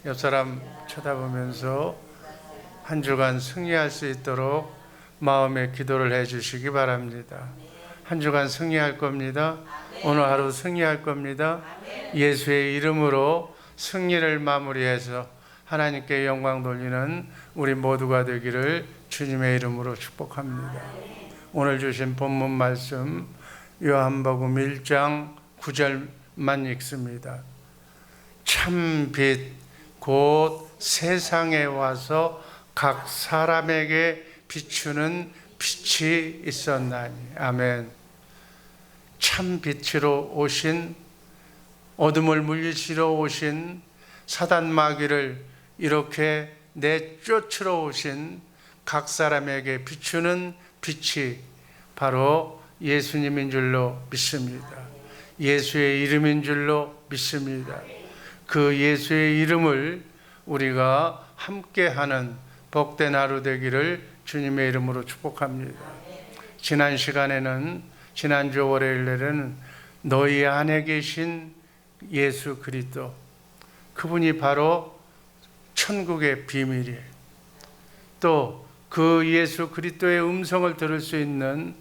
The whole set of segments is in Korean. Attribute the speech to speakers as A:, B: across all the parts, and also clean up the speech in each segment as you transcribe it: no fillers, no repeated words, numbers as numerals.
A: 옆 사람 쳐다보면서 한 주간 승리할 수 있도록 마음의 기도를 해 주시기 바랍니다. 한 주간 승리할 겁니다. 오늘 하루 승리할 겁니다. 예수의 이름으로 승리를 마무리해서 하나님께 영광 돌리는 우리 모두가 되기를 주님의 이름으로 축복합니다. 오늘 주신 본문 말씀 요한복음 1장 9절만 읽습니다. 참 빛 곧 세상에 와서 각 사람에게 비추는 빛이 있었나니. 아멘. 참 빛으로 오신, 어둠을 물리치러 오신, 사단 마귀를 이렇게 내쫓으러 오신 각 사람에게 비추는 빛이 바로 예수님인 줄로 믿습니다. 예수의 이름인 줄로 믿습니다. 그 예수의 이름을 우리가 함께하는 복된 하루 되기를 주님의 이름으로 축복합니다. 지난 시간에는, 지난주 월요일에는 너희 안에 계신 예수 그리스도, 그분이 바로 천국의 비밀이에요. 또 그 예수 그리스도의 음성을 들을 수 있는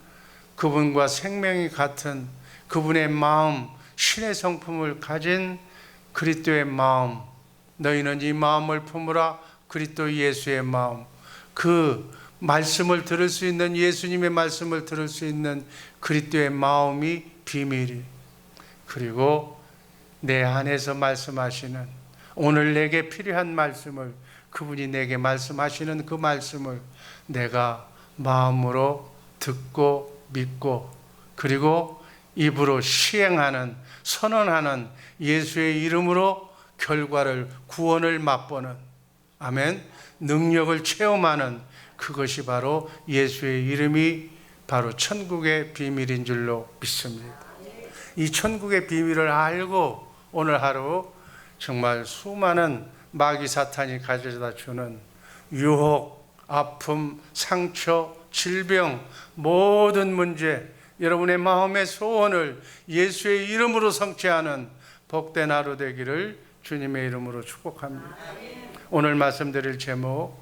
A: 그분과 생명이 같은 그분의 마음, 신의 성품을 가진 그리스도의 마음, 너희는 이 마음을 품으라, 그리스도 예수의 마음, 그 말씀을 들을 수 있는, 예수님의 말씀을 들을 수 있는 그리스도의 마음이 비밀이, 그리고 내 안에서 말씀하시는, 오늘 내게 필요한 말씀을, 그분이 내게 말씀하시는 그 말씀을 내가 마음으로 듣고 믿고, 그리고 입으로 시행하는, 선언하는 예수의 이름으로 결과를, 구원을 맛보는, 아멘, 능력을 체험하는, 그것이 바로 예수의 이름이 바로 천국의 비밀인 줄로 믿습니다. 이 천국의 비밀을 알고 오늘 하루 정말 수많은 마귀 사탄이 가져다 주는 유혹, 아픔, 상처, 질병, 모든 문제, 여러분의 마음의 소원을 예수의 이름으로 성취하는 복된 하루 되기를 주님의 이름으로 축복합니다. 오늘 말씀드릴 제목,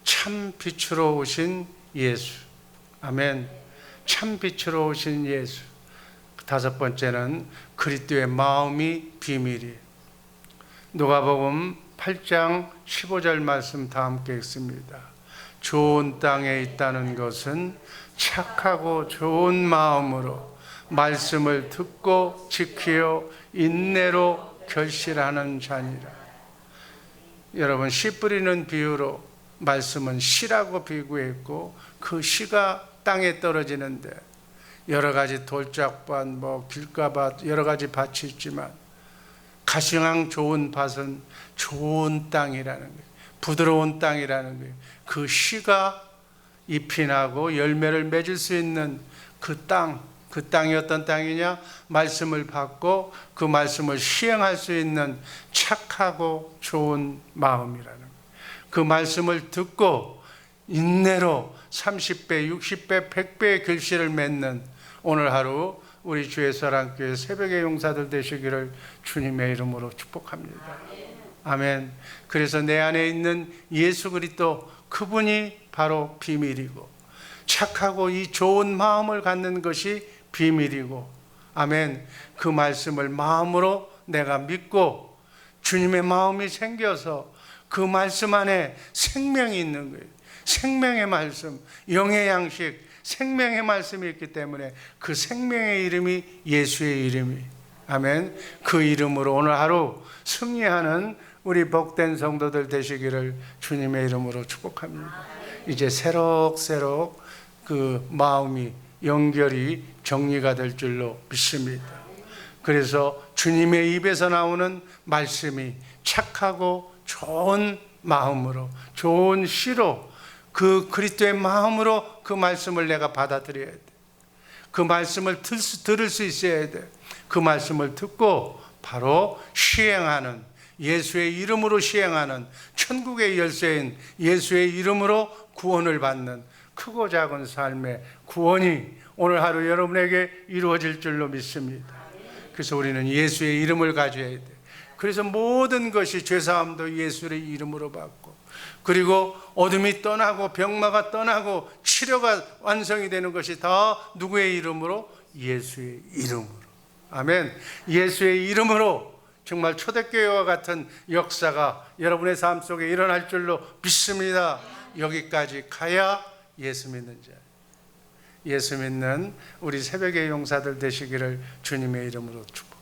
A: 참 빛으로 오신 예수. 아멘. 참 빛으로 오신 예수. 다섯 번째는 그리스도의 마음이 비밀이에요. 누가복음 8장 15절 말씀 다 함께 읽습니다. 좋은 땅에 있다는 것은 착하고 좋은 마음으로 말씀을 듣고 지키어 인내로 결실하는 자니라. 여러분, 씨 뿌리는 비유로 말씀은 씨라고 비유했고, 그 씨가 땅에 떨어지는데 여러 가지 돌짝밭, 길가밭, 여러 가지 밭이 있지만 가시랑 좋은 밭은 좋은 땅이라는 거예요. 부드러운 땅이라는 거예요. 그 씨가 잎이 나고 열매를 맺을 수 있는 그 땅, 그 땅이 어떤 땅이냐? 말씀을 받고 그 말씀을 시행할 수 있는 착하고 좋은 마음이라는 거예요. 그 말씀을 듣고 인내로 30배, 60배, 100배의 결실을 맺는 오늘 하루 우리 주의 사랑교회 새벽의 용사들 되시기를 주님의 이름으로 축복합니다. 아멘. 그래서 내 안에 있는 예수 그리스도, 그분이 바로 비밀이고, 착하고 이 좋은 마음을 갖는 것이 비밀이고, 아멘. 그 말씀을 마음으로 내가 믿고 주님의 마음이 생겨서 그 말씀 안에 생명이 있는 거예요. 생명의 말씀, 영의 양식, 생명의 말씀이 있기 때문에 그 생명의 이름이 예수의 이름이, 아멘. 그 이름으로 오늘 하루 승리하는 우리 복된 성도들 되시기를 주님의 이름으로 축복합니다. 이제 새록새록 그 마음이 연결이 정리가 될 줄로 믿습니다. 그래서 주님의 입에서 나오는 말씀이 착하고 좋은 마음으로, 좋은 씨로, 그 그리스도의 마음으로 그 말씀을 내가 받아들여야 돼. 그 말씀을 들을 수 있어야 돼. 그 말씀을 듣고 바로 시행하는, 예수의 이름으로 시행하는, 천국의 열쇠인 예수의 이름으로 구원을 받는 크고 작은 삶의 구원이 오늘 하루 여러분에게 이루어질 줄로 믿습니다. 그래서 우리는 예수의 이름을 가져야 돼. 그래서 모든 것이 죄사함도 예수의 이름으로 받고, 그리고 어둠이 떠나고 병마가 떠나고 치료가 완성이 되는 것이 다 누구의 이름으로? 예수의 이름으로. 아멘. 예수의 이름으로 정말 초대교회와 같은 역사가 여러분의 삶 속에 일어날 줄로 믿습니다. 여기까지 가야 예수 믿는 자, 예수 믿는 우리 새벽의 용사들 되시기를 주님의 이름으로 축복합니다.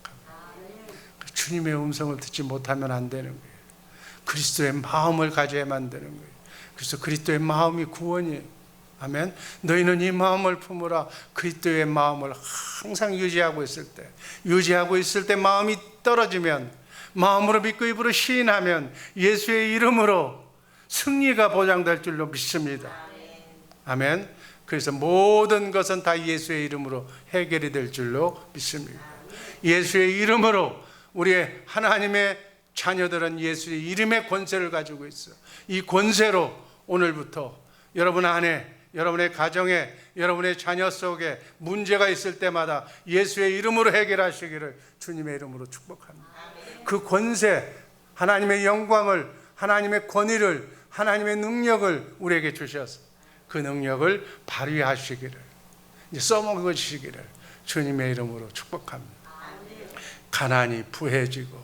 A: 주님의 음성을 듣지 못하면 안 되는 거예요. 그리스도의 마음을 가져야만 되는 거예요. 그래서 그리스도의 마음이 구원이에요. 아멘. 너희는 이 마음을 품으라. 그리스도의 마음을 항상 유지하고 있을 때 마음이 떨어지면, 마음으로 믿고 입으로 시인하면 예수의 이름으로 승리가 보장될 줄로 믿습니다. 아멘. 그래서 모든 것은 다 예수의 이름으로 해결이 될 줄로 믿습니다. 예수의 이름으로 우리의 하나님의 자녀들은 예수의 이름의 권세를 가지고 있어요. 이 권세로 오늘부터 여러분 안에, 여러분의 가정에, 여러분의 자녀 속에 문제가 있을 때마다 예수의 이름으로 해결하시기를 주님의 이름으로 축복합니다. 그 권세, 하나님의 영광을, 하나님의 권위를, 하나님의 능력을 우리에게 주셔서 그 능력을 발휘하시기를, 이제 써먹으시기를 주님의 이름으로 축복합니다. 가난이 부해지고,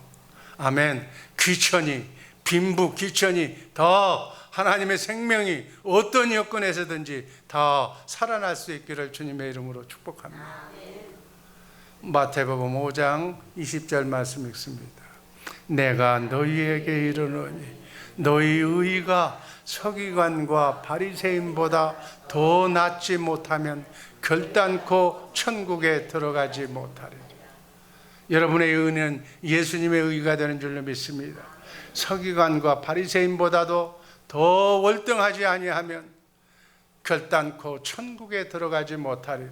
A: 아멘, 귀천이, 빈부 귀천이 더 하나님의 생명이 어떤 여건에서든지 다 살아날 수 있기를 주님의 이름으로 축복합니다. 마태복음 5장 20절 말씀 읽습니다. 내가 너희에게 이르노니 너희 의가 서기관과 바리새인보다 더 낫지 못하면 결단코 천국에 들어가지 못하리라. 여러분의 의는 예수님의 의가 되는 줄로 믿습니다. 서기관과 바리새인보다도 더 월등하지 아니하면 결단코 천국에 들어가지 못하리라.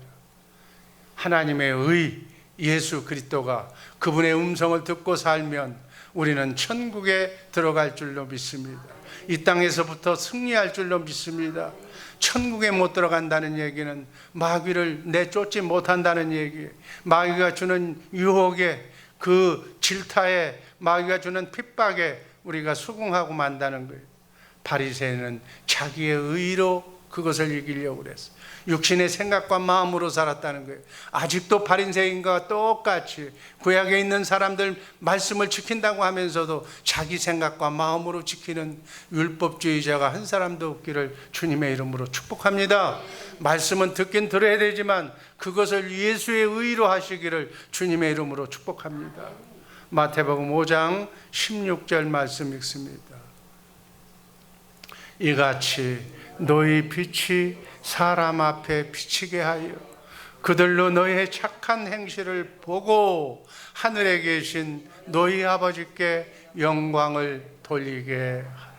A: 하나님의 의, 예수 그리스도가 그분의 음성을 듣고 살면 우리는 천국에 들어갈 줄로 믿습니다. 이 땅에서부터 승리할 줄로 믿습니다. 천국에 못 들어간다는 얘기는 마귀를 내쫓지 못한다는 얘기예요. 마귀가 주는 유혹에, 그 질타에, 마귀가 주는 핍박에 우리가 수긍하고 만다는 거예요. 바리새인은 자기의 의로 그것을 이기려고 그랬어요. 육신의 생각과 마음으로 살았다는 거예요. 아직도 바리새인과 똑같이 구약에 있는 사람들 말씀을 지킨다고 하면서도 자기 생각과 마음으로 지키는 율법주의자가 한 사람도 없기를 주님의 이름으로 축복합니다. 말씀은 듣긴 들어야 되지만 그것을 예수의 의로 하시기를 주님의 이름으로 축복합니다. 마태복음 5장 16절 말씀 읽습니다. 이같이 너희 빛이 사람 앞에 비치게 하여 그들로 너희의 착한 행실을 보고 하늘에 계신 너희 아버지께 영광을 돌리게 하라.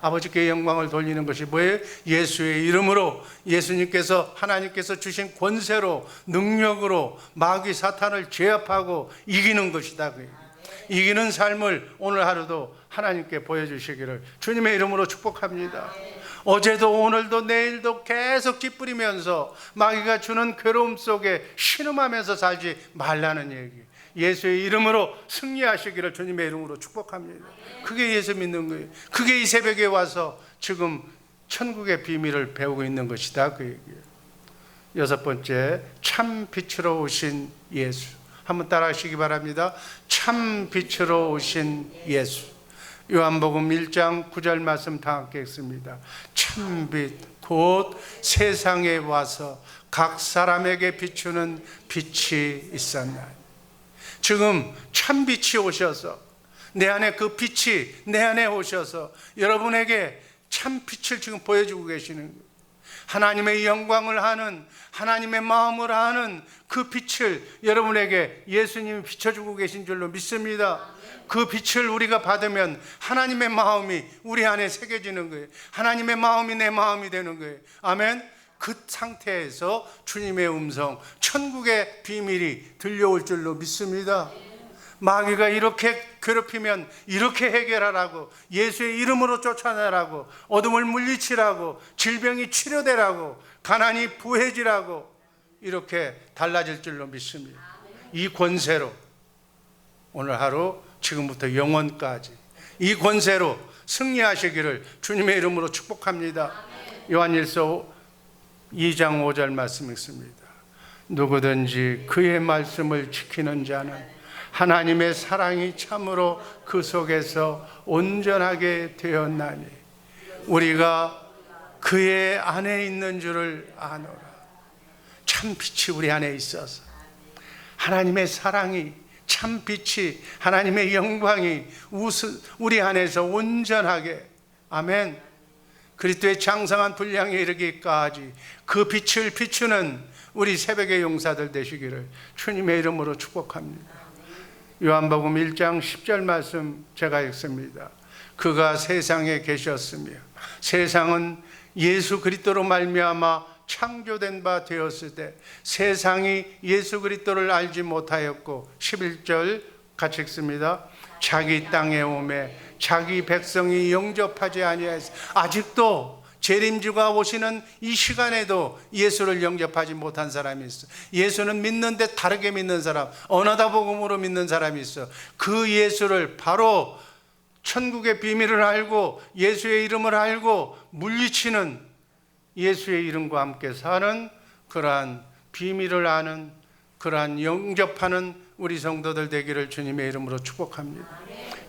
A: 아버지께 영광을 돌리는 것이 뭐예요? 예수의 이름으로, 예수님께서, 하나님께서 주신 권세로, 능력으로 마귀 사탄을 제압하고 이기는 것이다. 이기는 삶을 오늘 하루도 하나님께 보여주시기를 주님의 이름으로 축복합니다. 어제도 오늘도 내일도 계속 찌푸리면서 마귀가 주는 괴로움 속에 신음하면서 살지 말라는 얘기, 예수의 이름으로 승리하시기를 주님의 이름으로 축복합니다. 그게 예수 믿는 거예요. 그게 이 새벽에 와서 지금 천국의 비밀을 배우고 있는 것이다, 그 얘기예요. 여섯 번째, 참 빛으로 오신 예수. 한번 따라하시기 바랍니다. 참 빛으로 오신 예수. 요한복음 1장 9절 말씀 다 함께 읽습니다. 참빛 곧 세상에 와서 각 사람에게 비추는 빛이 있었나니. 지금 참빛이 오셔서, 내 안에 그 빛이 내 안에 오셔서 여러분에게 참빛을 지금 보여주고 계시는 거예요. 하나님의 영광을 아는, 하나님의 마음을 아는 그 빛을 여러분에게 예수님이 비춰주고 계신 줄로 믿습니다. 그 빛을 우리가 받으면 하나님의 마음이 우리 안에 새겨지는 거예요. 하나님의 마음이 내 마음이 되는 거예요. 아멘. 그 상태에서 주님의 음성, 천국의 비밀이 들려올 줄로 믿습니다. 마귀가 이렇게 괴롭히면 이렇게 해결하라고, 예수의 이름으로 쫓아내라고, 어둠을 물리치라고, 질병이 치료되라고, 가난이 부해지라고 이렇게 달라질 줄로 믿습니다. 이 권세로 오늘 하루 지금부터 영원까지 이 권세로 승리하시기를 주님의 이름으로 축복합니다. 요한일서 2장 5절 말씀 읽습니다. 누구든지 그의 말씀을 지키는 자는 하나님의 사랑이 참으로 그 속에서 온전하게 되었나니 우리가 그의 안에 있는 줄을 아노라. 참 빛이 우리 안에 있어서 하나님의 사랑이, 참 빛이, 하나님의 영광이 우리 안에서 온전하게, 아멘, 그리스도의 장성한 분량에 이르기까지 그 빛을 비추는 우리 새벽의 용사들 되시기를 주님의 이름으로 축복합니다. 요한복음 1장 10절 말씀 제가 읽습니다. 그가 세상에 계셨으며 세상은 예수 그리스도로 말미암아 창조된 바 되었을 때 세상이 예수 그리스도를 알지 못하였고, 11절 같이 읽습니다. 자기 땅에 오매 자기 백성이 영접하지 아니하였으니, 아직도 재림주가 오시는 이 시간에도 예수를 영접하지 못한 사람이 있어. 예수는 믿는데 다르게 믿는 사람, 어나다 복음으로 믿는 사람이 있어. 그 예수를 바로 천국의 비밀을 알고 예수의 이름을 알고 물리치는, 예수의 이름과 함께 사는 그러한 비밀을 아는, 그러한 영접하는 우리 성도들 되기를 주님의 이름으로 축복합니다.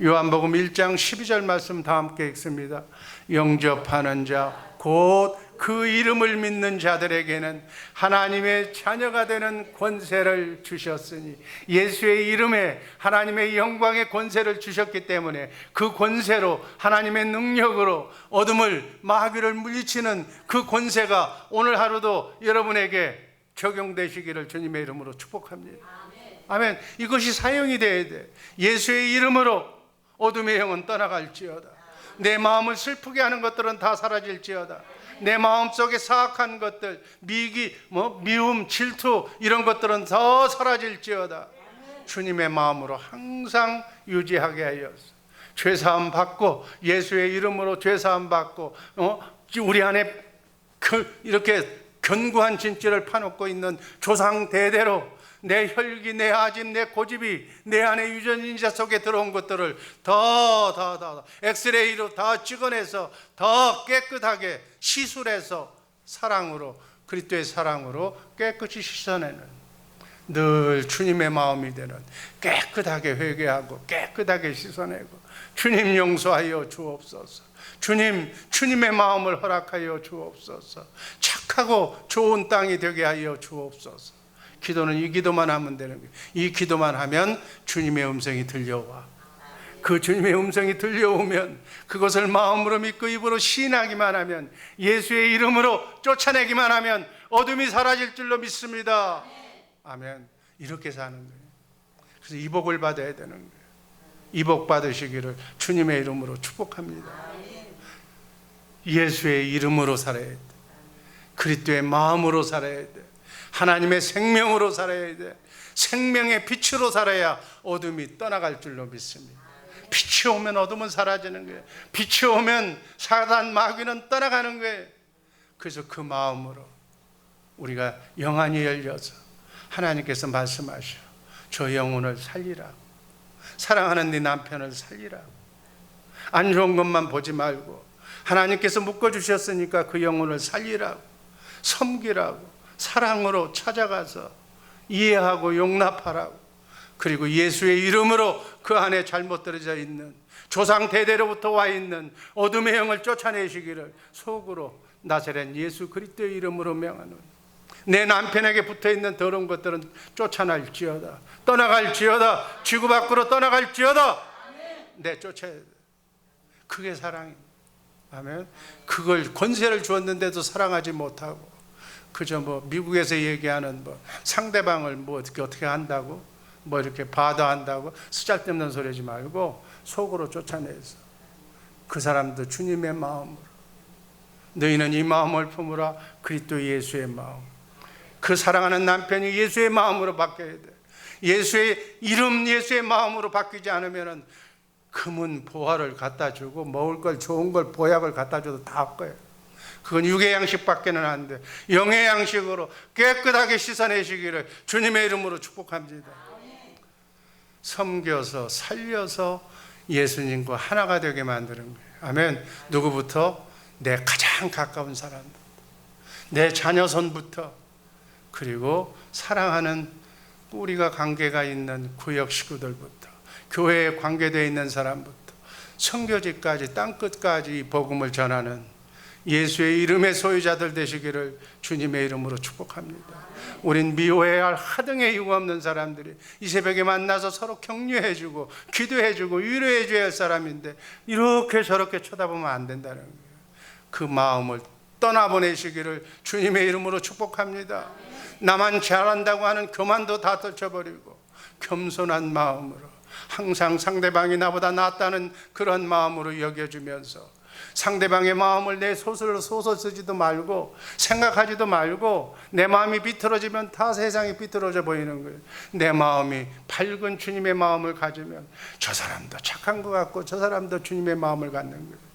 A: 요한복음 1장 12절 말씀 다 함께 읽습니다. 영접하는 자 곧 그 이름을 믿는 자들에게는 하나님의 자녀가 되는 권세를 주셨으니, 예수의 이름에 하나님의 영광의 권세를 주셨기 때문에 그 권세로, 하나님의 능력으로 어둠을, 마귀를 물리치는 그 권세가 오늘 하루도 여러분에게 적용되시기를 주님의 이름으로 축복합니다. 아멘. 이것이 사용이 돼야 돼. 예수의 이름으로 어둠의 영은 떠나갈지어다. 내 마음을 슬프게 하는 것들은 다 사라질지어다. 내 마음속에 사악한 것들, 미기, 미움, 질투 이런 것들은 더 사라질지어다. 주님의 마음으로 항상 유지하게 하여서 죄사함 받고, 예수의 이름으로 죄사함 받고, 우리 안에 이렇게 견고한 진짜를 파놓고 있는 조상 대대로 내 혈기, 내 아집, 내 고집이 내 안에 유전인자 속에 들어온 것들을 더 엑스레이로 다 찍어내서 더 깨끗하게 시술해서 사랑으로, 그리스도의 사랑으로 깨끗이 씻어내는, 늘 주님의 마음이 되는, 깨끗하게 회개하고 깨끗하게 씻어내고, 주님 용서하여 주옵소서. 주님의 마음을 허락하여 주옵소서. 착하고 좋은 땅이 되게 하여 주옵소서. 기도는 이 기도만 하면 되는 거예요. 이 기도만 하면 주님의 음성이 들려와. 그 주님의 음성이 들려오면 그것을 마음으로 믿고 입으로 시인하기만 하면, 예수의 이름으로 쫓아내기만 하면 어둠이 사라질 줄로 믿습니다. 아멘. 이렇게 사는 거예요. 그래서 이복을 받아야 되는 거예요. 이복 받으시기를 주님의 이름으로 축복합니다. 예수의 이름으로 살아야 돼. 그리스도의 마음으로 살아야 돼. 하나님의 생명으로 살아야 돼. 생명의 빛으로 살아야 어둠이 떠나갈 줄로 믿습니다. 빛이 오면 어둠은 사라지는 거예요. 빛이 오면 사단 마귀는 떠나가는 거예요. 그래서 그 마음으로 우리가 영안이 열려서 하나님께서 말씀하셔. 저 영혼을 살리라고, 사랑하는 네 남편을 살리라고, 안 좋은 것만 보지 말고 하나님께서 묶어주셨으니까 그 영혼을 살리라고, 섬기라고, 사랑으로 찾아가서 이해하고 용납하라고, 그리고 예수의 이름으로 그 안에 잘못 들어져 있는, 조상 대대로부터 와 있는 어둠의 영을 쫓아내시기를 속으로 나사렛 예수 그리스도의 이름으로 명하노니, 내 남편에게 붙어있는 더러운 것들은 쫓아날지어다, 떠나갈지어다, 지구 밖으로 떠나갈지어다. 내 쫓아야 돼. 그게 사랑입니다. 아멘. 그걸 권세를 주었는데도 사랑하지 못하고, 그저 미국에서 얘기하는 상대방을 어떻게 한다고, 이렇게 바다한다고 쓰잘데없는 소리 하지 말고 속으로 쫓아내서 그 사람도 주님의 마음으로, 너희는 이 마음을 품으라, 그리스도 예수의 마음. 그 사랑하는 남편이 예수의 마음으로 바뀌어야 돼. 예수의 이름, 예수의 마음으로 바뀌지 않으면 금은 보화를 갖다 주고 먹을 걸, 좋은 걸, 보약을 갖다 줘도 다 할 거예요. 그건 육의 양식밖에는 안 돼. 영의 양식으로 깨끗하게 씻어내시기를 주님의 이름으로 축복합니다. 섬겨서 살려서 예수님과 하나가 되게 만드는 거예요. 아멘. 누구부터? 내 가장 가까운 사람부터, 내 자녀선부터, 그리고 사랑하는 우리가 관계가 있는 구역 식구들부터, 교회에 관계되어 있는 사람부터, 선교지까지 땅끝까지 이 복음을 전하는 예수의 이름의 소유자들 되시기를 주님의 이름으로 축복합니다. 우린 미워해야 할 하등의 이유 없는 사람들이 이 새벽에 만나서 서로 격려해주고 기도해주고 위로해줘야 할 사람인데 이렇게 저렇게 쳐다보면 안 된다는 거예요. 그 마음을 떠나보내시기를 주님의 이름으로 축복합니다. 나만 잘한다고 하는 교만도 다 떨쳐버리고 겸손한 마음으로 항상 상대방이 나보다 낫다는 그런 마음으로 여겨주면서 상대방의 마음을 내 소설로 소설 쓰지도 말고 생각하지도 말고 내 마음이 비틀어지면 다 세상이 비틀어져 보이는 거예요. 내 마음이 밝은 주님의 마음을 가지면 저 사람도 착한 것 같고 저 사람도 주님의 마음을 갖는 거예요.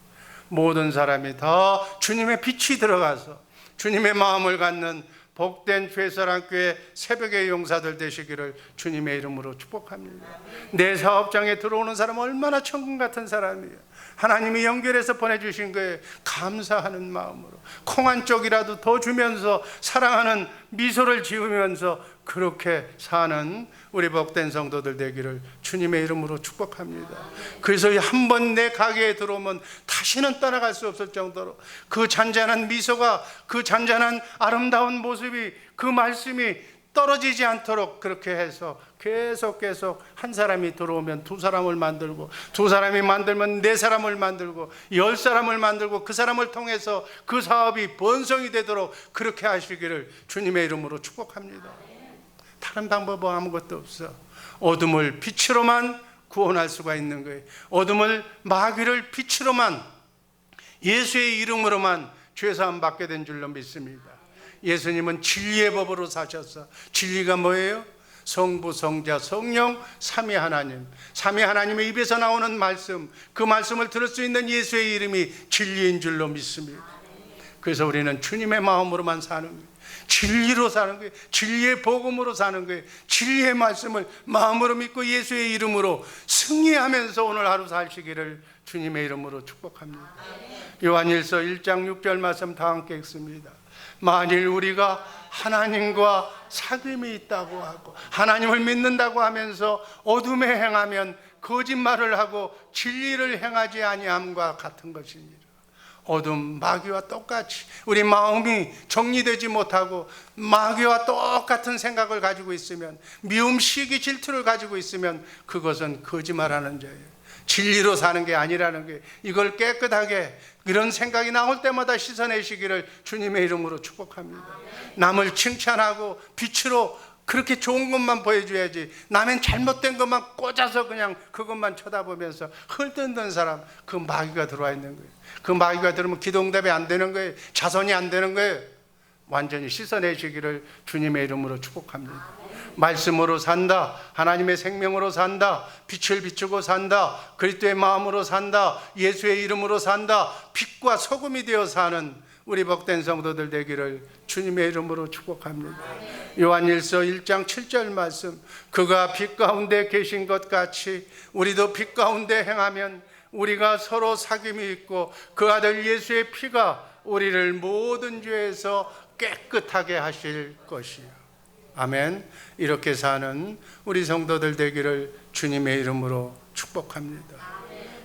A: 모든 사람이 다 주님의 빛이 들어가서 주님의 마음을 갖는 복된 죄사랑교회 새벽의 용사들 되시기를 주님의 이름으로 축복합니다. 내 사업장에 들어오는 사람 얼마나 천국 같은 사람이에요. 하나님이 연결해서 보내주신 거에 감사하는 마음으로 콩 한 쪽이라도 더 주면서 사랑하는 미소를 지으면서 그렇게 사는 우리 복된 성도들 되기를 주님의 이름으로 축복합니다. 그래서 한 번 내 가게에 들어오면 다시는 떠나갈 수 없을 정도로 그 잔잔한 미소가, 그 잔잔한 아름다운 모습이, 그 말씀이 떨어지지 않도록 그렇게 해서 계속 한 사람이 들어오면 두 사람을 만들고, 두 사람이 만들면 네 사람을 만들고, 10사람을 만들고, 그 사람을 통해서 그 사업이 번성이 되도록 그렇게 하시기를 주님의 이름으로 축복합니다. 다른 방법은 아무것도 없어. 어둠을 빛으로만 구원할 수가 있는 거예요. 어둠을, 마귀를 빛으로만, 예수의 이름으로만 죄사함 받게 된 줄로 믿습니다. 예수님은 진리의 법으로 사셔서, 진리가 뭐예요? 성부, 성자, 성령, 삼위 하나님, 삼위 하나님의 입에서 나오는 말씀, 그 말씀을 들을 수 있는 예수의 이름이 진리인 줄로 믿습니다. 그래서 우리는 주님의 마음으로만 사는 거예요. 진리로 사는 거예요. 진리의 복음으로 사는 거예요. 진리의 말씀을 마음으로 믿고 예수의 이름으로 승리하면서 오늘 하루 사시기를 주님의 이름으로 축복합니다. 요한일서 1장 6절 말씀 다 함께 읽습니다. 만일 우리가 하나님과 사귐이 있다고 하고 하나님을 믿는다고 하면서 어둠에 행하면 거짓말을 하고 진리를 행하지 아니함과 같은 것이니라. 어둠, 마귀와 똑같이 우리 마음이 정리되지 못하고 마귀와 똑같은 생각을 가지고 있으면, 미움, 시기, 질투를 가지고 있으면 그것은 거짓말하는 자예요. 진리로 사는 게 아니라는 게, 이걸 깨끗하게 이런 생각이 나올 때마다 씻어내시기를 주님의 이름으로 축복합니다. 남을 칭찬하고 빛으로 그렇게 좋은 것만 보여줘야지, 남의 잘못된 것만 꽂아서 그냥 그것만 쳐다보면서 헐뜯는 사람, 그 마귀가 들어와 있는 거예요. 그 마귀가 들으면 기도응답이 안 되는 거예요. 자손이 안 되는 거예요. 완전히 씻어내시기를 주님의 이름으로 축복합니다. 말씀으로 산다, 하나님의 생명으로 산다, 빛을 비추고 산다, 그리스도의 마음으로 산다, 예수의 이름으로 산다, 빛과 소금이 되어 사는 우리 복된 성도들 되기를 주님의 이름으로 축복합니다. 요한일서 1장 7절 말씀, 그가 빛 가운데 계신 것 같이 우리도 빛 가운데 행하면 우리가 서로 사귐이 있고 그 아들 예수의 피가 우리를 모든 죄에서 깨끗하게 하실 것이요. 아멘. 이렇게 사는 우리 성도들 되기를 주님의 이름으로 축복합니다.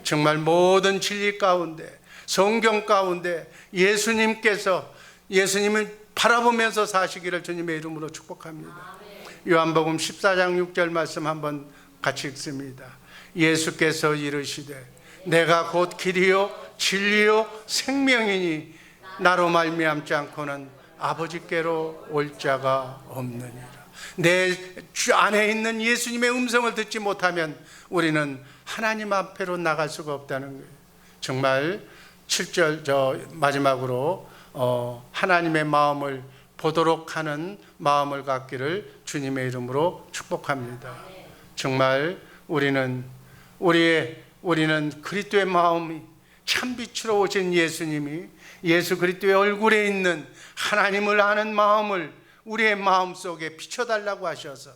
A: 정말 모든 진리 가운데, 성경 가운데 예수님께서, 예수님을 바라보면서 사시기를 주님의 이름으로 축복합니다. 요한복음 14장 6절 말씀 한번 같이 읽습니다. 예수께서 이르시되 내가 곧 길이요 진리요 생명이니 나로 말미암지 않고는 아버지께로 올 자가 없느니라. 내 안에 있는 예수님의 음성을 듣지 못하면 우리는 하나님 앞으로 나갈 수가 없다는 거예요. 정말 7절 마지막으로 하나님의 마음을 보도록 하는 마음을 갖기를 주님의 이름으로 축복합니다. 정말 우리는 그리스도의 마음이 참빛으로 오신 예수님이 예수 그리스도의 얼굴에 있는 하나님을 아는 마음을 우리의 마음속에 비춰달라고 하셔서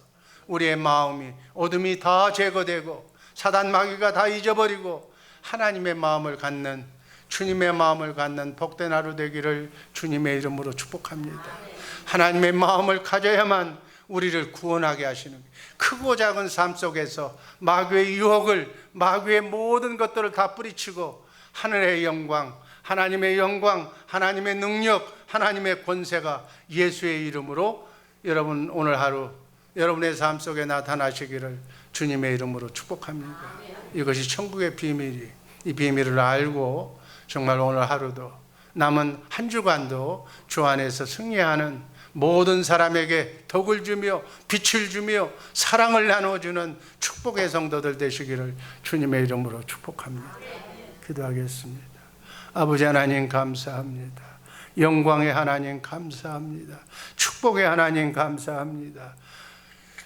A: 우리의 마음이, 어둠이 다 제거되고 사단 마귀가 다 잊어버리고 하나님의 마음을 갖는, 주님의 마음을 갖는 복된 하루 되기를 주님의 이름으로 축복합니다. 하나님의 마음을 가져야만 우리를 구원하게 하시는, 크고 작은 삶 속에서 마귀의 유혹을, 마귀의 모든 것들을 다 뿌리치고 하늘의 영광, 하나님의 영광, 하나님의 능력, 하나님의 권세가 예수의 이름으로 여러분 오늘 하루 여러분의 삶 속에 나타나시기를 주님의 이름으로 축복합니다. 이것이 천국의 비밀이, 이 비밀을 알고 정말 오늘 하루도 남은 한 주간도 주 안에서 승리하는 모든 사람에게 덕을 주며 빛을 주며 사랑을 나눠주는 축복의 성도들 되시기를 주님의 이름으로 축복합니다. 기도하겠습니다. 아버지 하나님 감사합니다. 영광의 하나님 감사합니다. 축복의 하나님 감사합니다.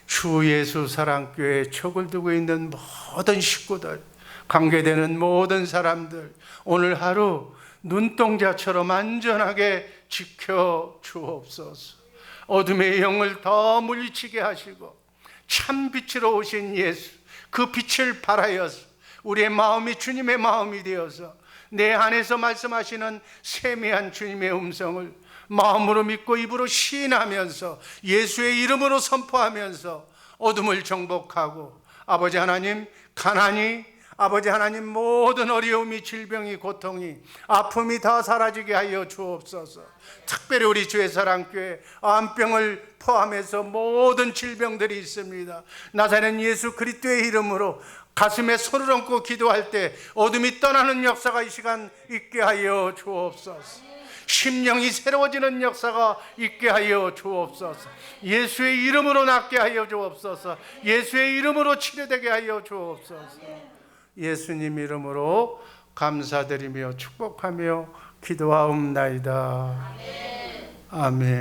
A: 주 예수 사랑교회에 척을 두고 있는 모든 식구들, 관계되는 모든 사람들, 오늘 하루 눈동자처럼 안전하게 지켜 주옵소서. 어둠의 영을 더 물리치게 하시고 참 빛으로 오신 예수, 그 빛을 발하여서 우리의 마음이 주님의 마음이 되어서 내 안에서 말씀하시는 세미한 주님의 음성을 마음으로 믿고 입으로 시인하면서 예수의 이름으로 선포하면서 어둠을 정복하고 아버지 하나님 가난이, 아버지 하나님 모든 어려움이, 질병이, 고통이, 아픔이 다 사라지게 하여 주옵소서. 특별히 우리 주의 사랑교회 암병을 포함해서 모든 질병들이 있습니다. 나사렛 예수 그리스도의 이름으로 가슴에 손을 얹고 기도할 때 어둠이 떠나는 역사가 이 시간 있게 하여 주옵소서. 심령이 새로워지는 역사가 있게 하여 주옵소서. 예수의 이름으로 낫게 하여 주옵소서. 예수의 이름으로 치료되게 하여 주옵소서. 예수님 이름으로 감사드리며 축복하며 기도하옵나이다. 아멘.